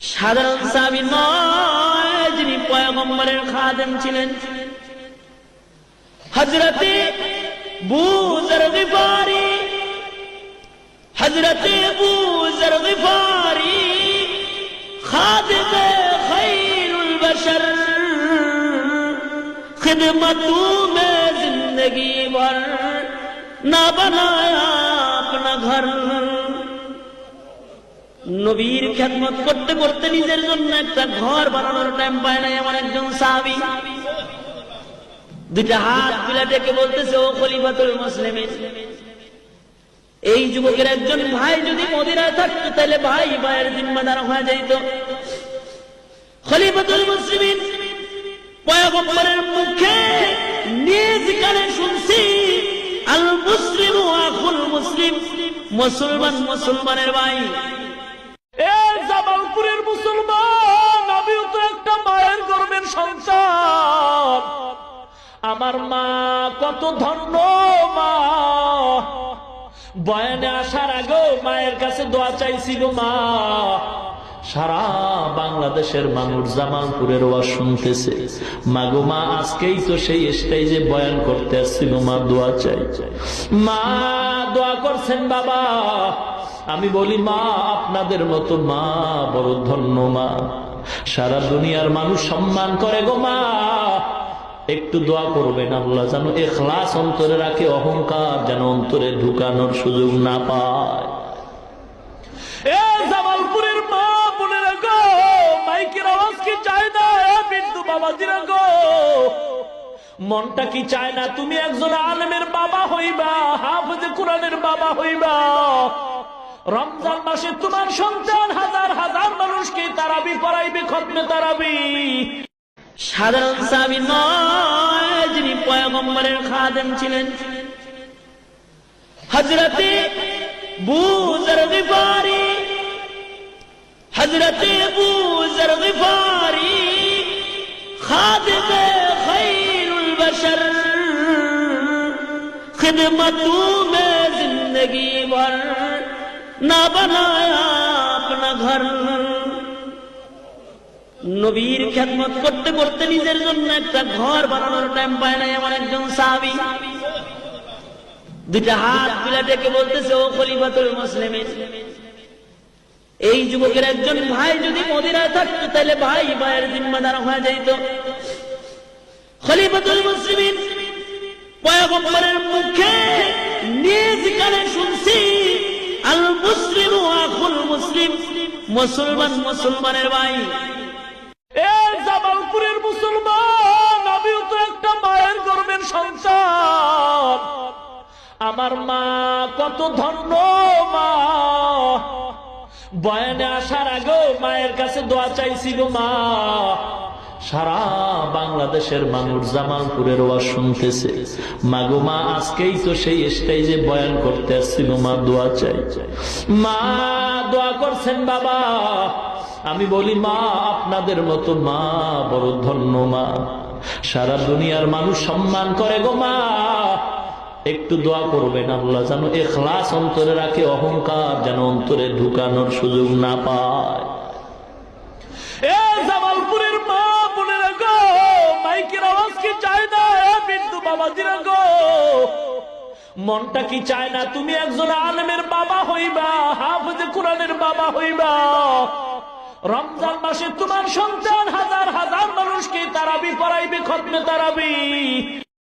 সাধারণ সাহাবী নয়, যিনি পয়গম্বরের খাদেম ছিলেন। হযরতে আবু যর গিফারি, হযরতে আবু যর গিফারি খাদেমে খায়রুল বশর, खिदमतू में जिंदगी भर ना बनाया अपना घर। নবীর খেদমত করতে করতে নিজের জন্য একটা ঘর বানানোর টাইম পায় না এমন একজন সাহাবী। দুইটা হাত মিলা ডেকে বলতেছে, ও খলিফাতুল মুসলিমিন, এই যুবকের একজন ভাই যদি মদিনায় থাকতো তাহলে ভাই ভাইয়ের জিম্মাদার হয়ে যাইত। খলিফাতুল মুসলিমিন পয়গম্বরের মুখে নিজ কানে শুনছি, আল মুসলিমু আখুল মুসলিম, মুসলমান মুসলমানের ভাই। এই জামালপুরের মুসলমান, আমিও তো একটা মায়ের গর্ভের সন্তান। আমার মা কত ধন্য মা, বয়ানে আসার আগে মায়ের কাছে দোয়া চাইছিল মা। সারা বাংলাদেশের মানুষ জামালপুরের ওয়াজ শুনতেছে, মাগো মা আজকেই তো সেই স্টেজে বয়ান করতে আসছিল, মা দোয়া চাই। মা দোয়া করছেন বাবা। আমি বলি মা, আপনাদের মতো মা বড় ধন্য মা, সারা দুনিয়ার মানুষ সম্মান করে গো মা। একটু দোয়া করবেন আল্লাহ যেন ইখলাস অন্তরে রাখে, অহংকার যেন অন্তরে ঢুকানোর সুযোগ না পায়। এ জামালপুরের মা বোনেরা গো, মাইকের আওয়াজ কি চায় না? বিন্দু বাবাজিরা গো, মনটা কি চায় না তুমি একজন আলেমের বাবা হইবা, হাফেজে কোরআনের বাবা হইবা? রমজান মাসে তোমার সন্তান হাজার হাজার মানুষকে তারাবি পড়াইবে, খতমে তারাবি। সাধারণ সাহাবী নয়, যিনি পয়গম্বরের খাদেম ছিলেন। হযরতে আবু যর গিফারি, হযরতে আবু যর গিফারি খাদেমে খায়রুল বশর, खिदमतू में जिंदगी भर ना बनाया अपना घर। নবীর খেদমত করতে করতে নিজের জন্য একটা ঘর বানানোর টাইম পায় না এমন একজন সাহাবী। দুইটা হাত মিলা ডেকে বলতেছে, ও খলিফাতুল মুসলিমিন, এই যুবকের একজন ভাই যদি মদিনায় থাকতো তাহলে ভাই ভাইয়ের জিম্মাদার হয়ে যাইত। খলিফাতুল মুসলিমিন পয়গম্বরের মুখে নিজ কানে শুনছি, আল মুসলিমু আখুল মুসলিম, মুসলমান মুসলমানের ভাই। এই জামালপুরের মুসলমান, আমিও তো একটা মায়ের গর্ভের সন্তান। আমার মা কত ধন্য মা, বয়ানে আসার আগে মায়ের কাছে দোয়া চাইছিল মা। সারা বাংলাদেশের মানুষ জামালপুরের ওয়াজ শুনতেছে, মাগো মা আজকেই তো সেই স্টেজে বয়ান করতে আসছিল, মা দোয়া চাই। মা দোয়া করছেন বাবা। আমি বলি মা, আপনাদের মতো মা বড় ধন্য মা, সারা দুনিয়ার মানুষ সম্মান করে গো মা। একটু দোয়া করবেন আল্লাহ যেন ইখলাস অন্তরে রাখে, অহংকার যেন অন্তরে ঢুকানোর সুযোগ না পায়। এ জামালপুরের মা বোনেরা গো, মাইকের আওয়াজ কি চায় না? বিন্দু বাবাজিরা গো, মনটা কি চায় না তুমি একজন আলেমের বাবা হইবা, হাফেজে কোরআনের বাবা হইবা? রমজান মাসে তোমার সন্তান হাজার হাজার মানুষকে তারাবি পড়াইবে, খতমে তারাবি।